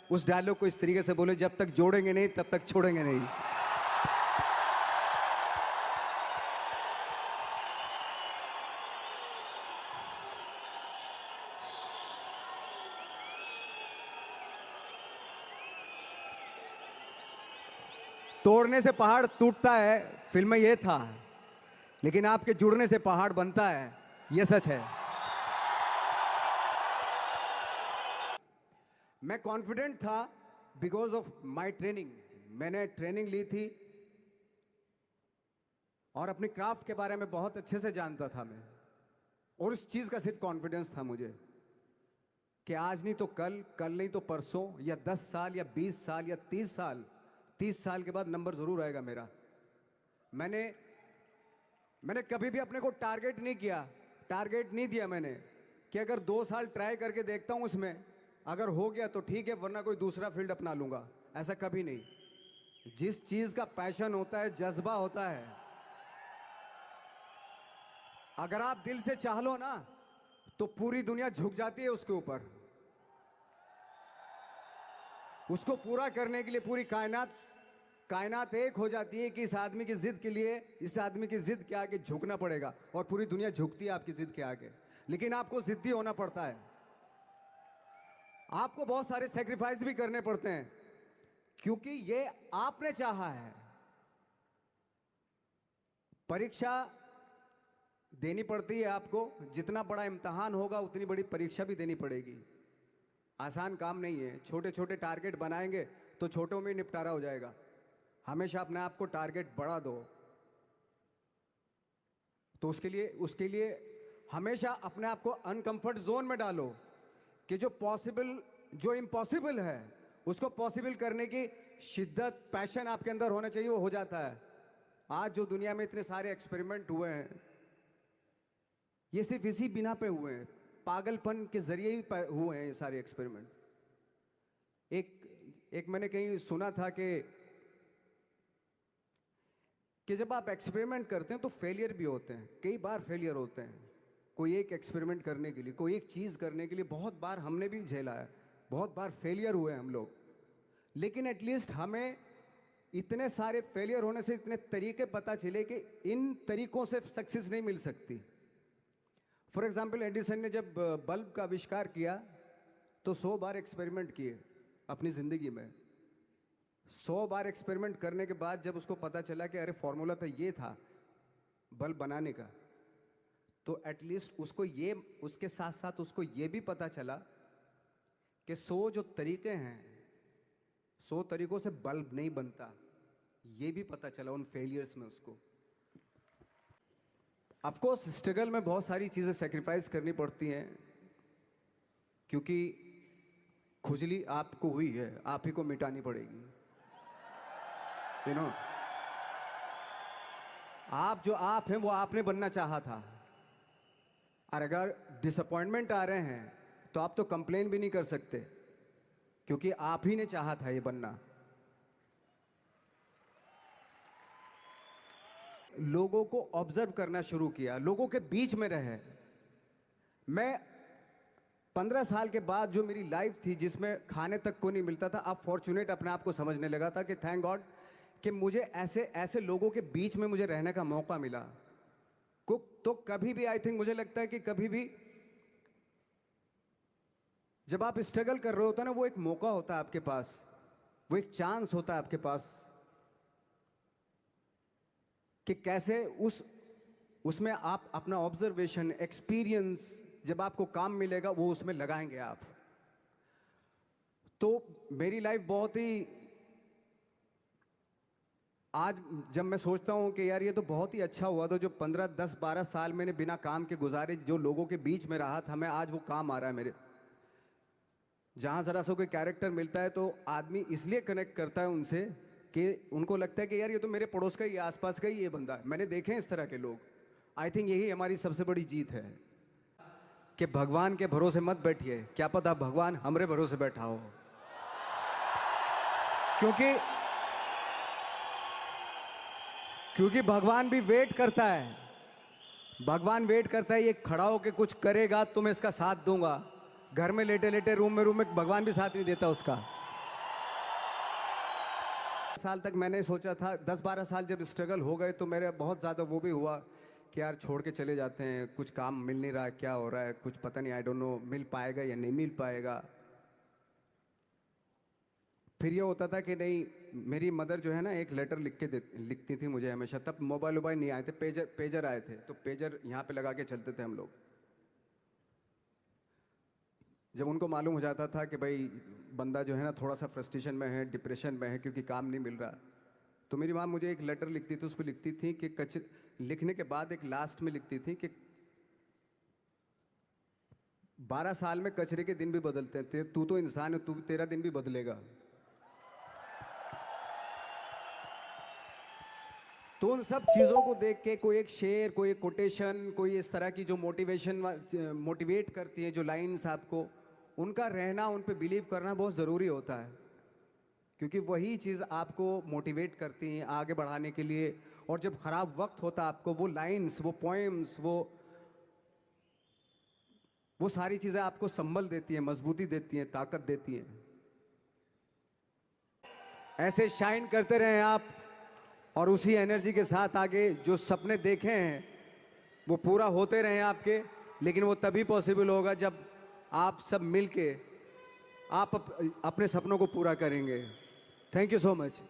उस डायलॉग को इस तरीके से बोले, जब तक जोड़ेंगे नहीं तब तक छोड़ेंगे नहीं। तोड़ने से पहाड़ टूटता है, फिल्म में यह था, लेकिन आपके जुड़ने से पहाड़ बनता है, यह सच है। मैं कॉन्फिडेंट था बिकॉज ऑफ माई ट्रेनिंग। मैंने ट्रेनिंग ली थी और अपने क्राफ्ट के बारे में बहुत अच्छे से जानता था मैं, और उस चीज का सिर्फ कॉन्फिडेंस था मुझे कि आज नहीं तो कल, कल नहीं तो परसों, या 10 साल या 20 साल या 30 साल के बाद नंबर जरूर आएगा मेरा। मैंने कभी भी अपने को टारगेट नहीं किया, टारगेट नहीं दिया मैंने कि अगर 2 साल ट्राई करके देखता हूं, उसमें अगर हो गया तो ठीक है, वरना कोई दूसरा फील्ड अपना लूंगा। ऐसा कभी नहीं। जिस चीज का पैशन होता है, जज्बा होता है, अगर आप दिल से चाह लो ना तो पूरी दुनिया झुक जाती है उसके ऊपर। उसको पूरा करने के लिए पूरी कायनात एक हो जाती है कि इस आदमी की जिद के लिए, इस आदमी की जिद के आगे झुकना पड़ेगा, और पूरी दुनिया झुकती है आपकी जिद के आगे। लेकिन आपको जिद्दी होना पड़ता है, आपको बहुत सारे सेक्रीफाइस भी करने पड़ते हैं, क्योंकि ये आपने चाहा है। परीक्षा देनी पड़ती है आपको, जितना बड़ा इम्तिहान होगा उतनी बड़ी परीक्षा भी देनी पड़ेगी। आसान काम नहीं है। छोटे छोटे टारगेट बनाएंगे तो छोटों में निपटारा हो जाएगा। हमेशा अपने आप को टारगेट बढ़ा दो, तो उसके लिए हमेशा अपने आप को अनकंफर्ट जोन में डालो कि जो इम्पॉसिबल है उसको पॉसिबल करने की शिद्दत, पैशन आपके अंदर होना चाहिए, वो हो जाता है। आज जो दुनिया में इतने सारे एक्सपेरिमेंट हुए हैं, ये सिर्फ इसी बिना पे हुए हैं, पागलपन के जरिए ही हुए हैं ये सारे एक्सपेरिमेंट। एक मैंने कहीं सुना था कि जब आप एक्सपेरिमेंट करते हैं तो फेलियर भी होते हैं, कई बार फेलियर होते हैं। कोई एक एक्सपेरिमेंट करने के लिए, कोई एक चीज़ करने के लिए बहुत बार हमने भी झेला है, बहुत बार फेलियर हुए हम लोग। लेकिन एटलीस्ट हमें इतने सारे फेलियर होने से इतने तरीके पता चले कि इन तरीकों से सक्सेस नहीं मिल सकती। फॉर एग्जाम्पल, एडिसन ने जब बल्ब का आविष्कार किया तो 100 बार एक्सपेरिमेंट किए अपनी ज़िंदगी में। 100 बार एक्सपेरिमेंट करने के बाद जब उसको पता चला कि अरे फॉर्मूला तो ये था बल्ब बनाने का, तो एटलीस्ट उसके साथ साथ उसको ये भी पता चला कि 100 जो तरीके हैं, 100 तरीकों से बल्ब नहीं बनता। ये भी पता चला उन फेलियर्स में उसको। ऑफ कोर्स स्ट्रगल में बहुत सारी चीज़ें सेक्रीफाइस करनी पड़ती हैं, क्योंकि खुजली आपको हुई है, आप ही को मिटानी पड़ेगी। यू नो, आप जो आप हैं वो आपने बनना चाहा था, और अगर डिसअपॉइंटमेंट आ रहे हैं तो आप तो कंप्लेन भी नहीं कर सकते, क्योंकि आप ही ने चाहा था ये बनना। लोगों को ऑब्जर्व करना शुरू किया, लोगों के बीच में रहे। मैं 15 साल के बाद जो मेरी लाइफ थी जिसमें खाने तक को नहीं मिलता था, अब फॉर्चुनेट अपने आप को समझने लगा था कि थैंक गॉड कि मुझे ऐसे लोगों के बीच में मुझे रहने का मौका मिला। तो कभी भी आई थिंक मुझे लगता है कि कभी भी जब आप स्ट्रगल कर रहे होते हैं ना, वो एक मौका होता है आपके पास, वो एक चांस होता है आपके पास कि कैसे उसमें आप अपना ऑब्जर्वेशन, एक्सपीरियंस, जब आपको काम मिलेगा वो उसमें लगाएंगे आप। तो मेरी लाइफ बहुत ही, आज जब मैं सोचता हूँ कि यार ये तो बहुत ही अच्छा हुआ, तो जो 15, 10, 12 साल मैंने बिना काम के गुजारे, जो लोगों के बीच में रहा था मैं, आज वो काम आ रहा है मेरे। जहाँ ज़रा सा कोई कैरेक्टर मिलता है तो आदमी इसलिए कनेक्ट करता है उनसे कि उनको लगता है कि यार ये तो मेरे पड़ोस का ही, आसपास का ही ये बंदा है। मैंने देखे हैं इस तरह के लोग। आई थिंक यही हमारी सबसे बड़ी जीत है कि भगवान के भरोसे मत बैठिए, क्या पता भगवान हमरे भरोसे बैठा हो। क्योंकि भगवान भी वेट करता है, भगवान वेट करता है ये खड़ा होके कुछ करेगा तो मैं इसका साथ दूंगा। घर में लेटे लेटे रूम में भगवान भी साथ नहीं देता उसका। साल तक मैंने सोचा था, 10-12 साल जब स्ट्रगल हो गए तो मेरे बहुत ज़्यादा वो भी हुआ कि यार छोड़ के चले जाते हैं, कुछ काम मिल नहीं रहा है, क्या हो रहा है, कुछ पता नहीं, आई डोंट नो मिल पाएगा या नहीं मिल पाएगा। फिर ये होता था कि नहीं, मेरी मदर जो है ना एक लेटर लिखती थी मुझे हमेशा। तब मोबाइल वोबाइल नहीं आए थे, पेजर पेजर आए थे, तो पेजर यहाँ पे लगा के चलते थे हम लोग। जब उनको मालूम हो जाता था कि भाई बंदा जो है ना थोड़ा सा फ्रस्ट्रेशन में है, डिप्रेशन में है क्योंकि काम नहीं मिल रहा, तो मेरी माँ मुझे एक लेटर लिखती थी। उस पर लिखती थी कि लिखने के बाद एक लास्ट में लिखती थी कि 12 साल में कचरे के दिन भी बदलते हैं, तू तो इंसान है, तू तेरा दिन भी बदलेगा। तो उन सब चीज़ों को देख के कोई एक शेर, कोई एक कोटेशन, कोई इस तरह की जो मोटिवेट करती है जो लाइंस आपको, उनका रहना, उन पे बिलीव करना बहुत ज़रूरी होता है, क्योंकि वही चीज़ आपको मोटिवेट करती हैं आगे बढ़ाने के लिए। और जब ख़राब वक्त होता है आपको वो लाइंस, वो पोएम्स, वो सारी चीज़ें आपको संबल देती हैं, मजबूती देती हैं, ताकत देती हैं। ऐसे शाइन करते रहें आप, और उसी एनर्जी के साथ आगे जो सपने देखे हैं वो पूरा होते रहें आपके। लेकिन वो तभी पॉसिबल होगा जब आप सब मिलके आप अपने सपनों को पूरा करेंगे। Thank you so much.